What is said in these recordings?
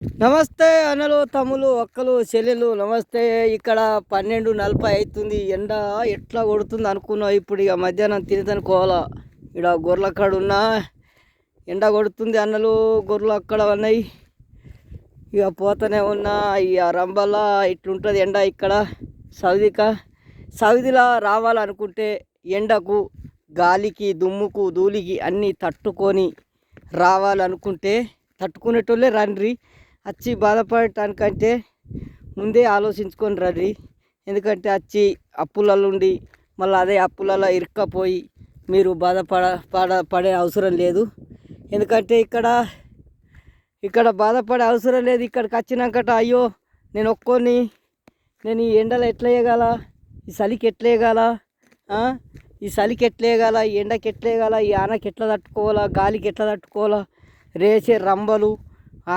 నమస్తే అన్నలు తమ్ములు అక్కలు చెల్లెలు నమస్తే. ఇక్కడ 12:40 అవుతుంది. ఎండ ఎట్లా కొడుతుంది అనుకున్నావు. ఇప్పుడు ఇక మధ్యాహ్నం తినదనుకోవాలా. ఇక్కడ గొర్రెల కాడ ఉన్నా ఎండ కొడుతుంది అన్నలు. గొర్రెలు అక్కడ ఉన్నాయి. ఇక పోతూనే ఉన్నా. ఇక రంబల్లా ఇట్లుంటుంది ఎండ ఇక్కడ. సౌదీలో రావాలనుకుంటే ఎండకు గాలికి దుమ్ముకు ధూళికి అన్నీ తట్టుకొని రావాలనుకుంటే తట్టుకునేటోళ్ళే రండి. వచ్చి బాధపడటానికంటే ముందే ఆలోచించుకొని రండి. ఎందుకంటే వచ్చి అప్పులలో ఉండి మళ్ళీ అదే అప్పులలో ఇరుక్కపోయి మీరు పడే అవసరం లేదు. ఎందుకంటే ఇక్కడ బాధపడే అవసరం లేదు. ఇక్కడికి వచ్చినాకట అయ్యో నేను ఒక్కొని నేను ఈ ఎండలో ఎట్లా వేయగల, ఈ చలికి ఎట్లా వేయగల, ఈ చలికి ఎట్లా వేయగల, ఈ ఎండకి ఎట్లా వేయగల, ఈ ఆనకి ఎట్లా తట్టుకోవాలా, గాలికి ఎట్లా తట్టుకోవాలా, రేసే రంబలు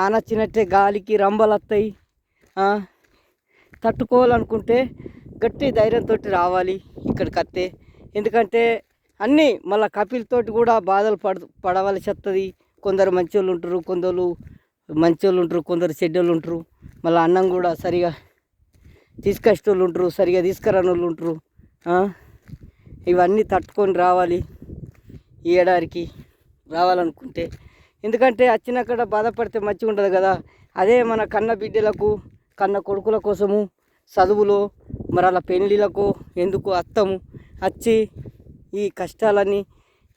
ఆనొచ్చినట్టే గాలికి రంబలు వస్తాయి. తట్టుకోవాలనుకుంటే గట్టి ధైర్యంతో రావాలి ఇక్కడికి వస్తే. ఎందుకంటే అన్నీ మళ్ళీ కపిల్తోటి కూడా బాధలు పడవలసి వస్తుంది. కొందరు మంచోళ్ళు ఉంటారు, కొందరు మంచోళ్ళు ఉంటారు, కొందరు చెడ్డోళ్ళు ఉంటారు. మళ్ళీ అన్నం కూడా సరిగా తీసుకొచ్చేటోళ్ళు ఉంటారు, సరిగా తీసుకురాని వాళ్ళు ఉంటారు. ఇవన్నీ తట్టుకొని రావాలి ఈ ఏడాదికి రావాలనుకుంటే. ఎందుకంటే వచ్చినక్కడ బాధపడితే మంచిగా ఉంటుంది కదా. అదే మన కన్న బిడ్డలకు కన్న కొడుకుల కోసము చదువులో మరి అలా పెళ్ళిళ్ళకు ఎందుకు అత్తము వచ్చి ఈ కష్టాలన్నీ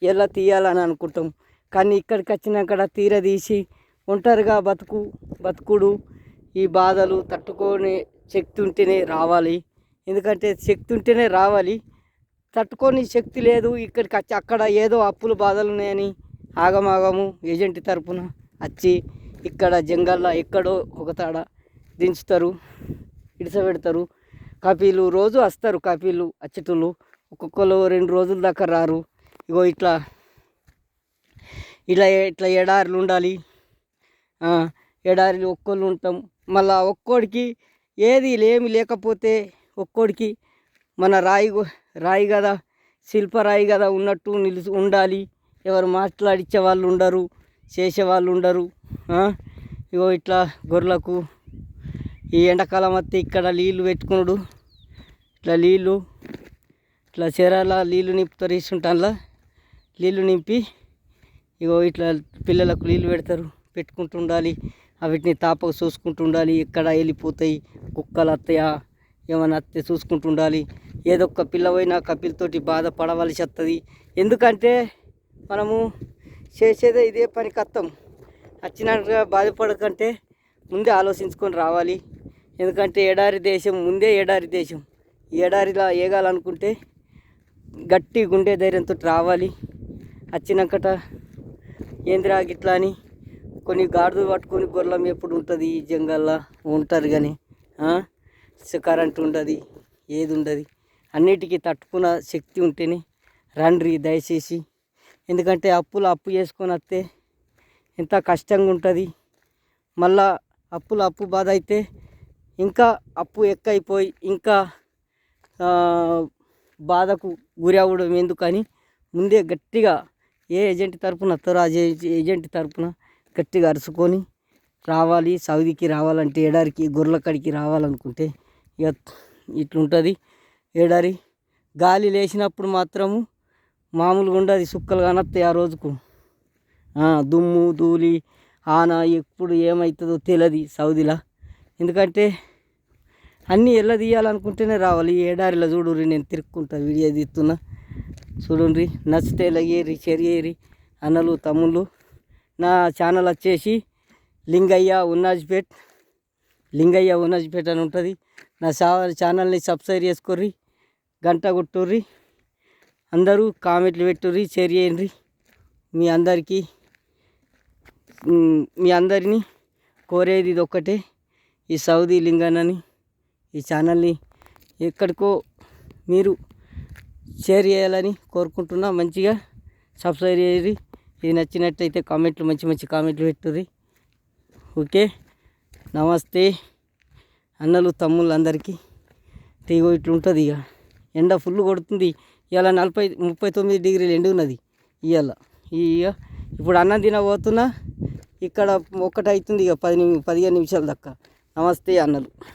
ఎలా తీయాలని అనుకుంటాం. కానీ ఇక్కడికి వచ్చినాకడ తీరదీసి ఒంటరిగా బతుకుడు ఈ బాధలు తట్టుకొని శక్తి ఉంటేనే రావాలి. ఎందుకంటే శక్తి ఉంటేనే రావాలి. తట్టుకొని శక్తి లేదు. ఇక్కడికి వచ్చి అక్కడ ఏదో అప్పులు బాధలు ఉన్నాయని ఆగమాగము ఏజెంట్ తరపున వచ్చి ఇక్కడ జంగల్లో ఎక్కడో ఒక తాడ దించుతారు, ఇడిసపెడతారు. కపీలు రోజు వస్తారు. కపీలు వచ్చేటోళ్ళు ఒక్కొక్కరు 2 రోజుల దాకా రారు. ఇగో ఇట్లా ఎడారులు ఉండాలి. ఎడారిలో ఒక్కళ్ళు ఉంటాం. మళ్ళా ఒక్కోడికి ఏది ఏమి లేకపోతే ఒక్కోడికి మన రాయి కదా, శిల్పరాయి కదా ఉన్నట్టు ఉండాలి. ఎవరు మాట్లాడించే వాళ్ళు ఉండరు, చేసేవాళ్ళు ఉండరు. ఇగో ఇట్లా గొర్రెలకు ఈ ఎండాకాలం వస్తే ఇక్కడ నీళ్ళు పెట్టుకున్నాడు. ఇట్లా చెరాల నీళ్ళు నింపుతారు. ఇస్తుంటానులా నీళ్ళు నింపి ఇగో ఇట్లా పిల్లలకు నీళ్ళు పెట్టుకుంటూ ఉండాలి. వీటిని తాపకు చూసుకుంటూ ఉండాలి. ఎక్కడ వెళ్ళిపోతాయి, కుక్కలు వస్తాయా ఏమైనా వస్తే చూసుకుంటూ ఉండాలి. ఏదో ఒక పిల్ల పోయినా కపిలతోటి బాధపడవలసి వస్తుంది. ఎందుకంటే మనము చేసేదే ఇదే పని కత్తం. వచ్చినట్టుగా బాధపడకంటే ముందే ఆలోచించుకొని రావాలి. ఎందుకంటే ఎడారి దేశం, ముందే ఎడారి దేశం. ఈ ఎడారిలా ఏగాలనుకుంటే గట్టి గుండె ధైర్యంతో రావాలి. వచ్చినాకట ఏంద్రా గిట్లా అని కొన్ని గాడులు పట్టుకొని గొర్రెల ఎప్పుడు ఉంటుంది ఈ జంగల్లో ఉంటారు. కానీ కరెంట్ ఉండదు, ఏది ఉండదు. అన్నిటికీ తట్టుకున్న శక్తి ఉంటేనే రండి దయచేసి. ఎందుకంటే అప్పు చేసుకొని వస్తే ఎంత కష్టంగా ఉంటుంది. మళ్ళా అప్పు బాధ అయితే ఇంకా అప్పు ఎక్కువైపోయి ఇంకా బాధకు గురి అవ్వడం ఎందుకని ముందే గట్టిగా ఏ ఏజెంట్ తరపున వస్తారో ఆ ఏజెంట్ తరపున గట్టిగా అరుచుకొని రావాలి. సౌదీకి రావాలంటే ఎడారికి గొర్రెల కాడికి రావాలనుకుంటే ఇక ఇట్లుంటుంది ఎడారి. గాలి లేచినప్పుడు మాత్రము మామూలుగా ఉండదు, సుక్కలు కానొస్తాయి ఆ రోజుకు. దుమ్ము ధూళి ఆన ఎప్పుడు ఏమవుతుందో తెలియదు సౌదీలో. ఎందుకంటే అన్నీ తీయాలనుకుంటేనే రావాలి. ఈ ఎడారిలో చూడుర్రి, నేను తిరుక్కుంటా వీడియో తీస్తున్నా చూడండి. నచ్చితే లగేరి షేర్ చేయరి అన్నలు తమ్ముళ్ళు. నా ఛానల్ వచ్చేసి లింగయ్య ఉన్నాజ్పేట్ అని ఉంటుంది. నా ఛానల్ని సబ్స్క్రైబ్ చేసుకోర్రి, గంట కొట్టుర్రి, అందరూ కామెంట్లు పెట్టుర్రి, షేర్ చేయండి. మీ అందరినీ కోరేది ఇది ఒక్కటే, ఈ సౌదీ లింగన్నని ఈ ఛానల్ని ఎక్కడికో మీరు షేర్ చేయాలని కోరుకుంటున్నా. మంచిగా సబ్స్క్రైబ్ చేయరి. ఇది నచ్చినట్లయితే కామెంట్లు మంచి కామెంట్లు పెట్టుర్రి. ఓకే, నమస్తే అన్నలు తమ్ముళ్ళు అందరికీ. ఇగో ఇట్లుంటుంది. ఇక ఎండ ఫుల్ కొడుతుంది. ఇవాళ 39 డిగ్రీలు ఎండు ఉన్నది ఇవాళ. ఇప్పుడు అన్నం తినబోతున్నా. ఇక్కడ 1 అవుతుంది ఇక 15 నిమిషాల దాకా. నమస్తే అన్నలు.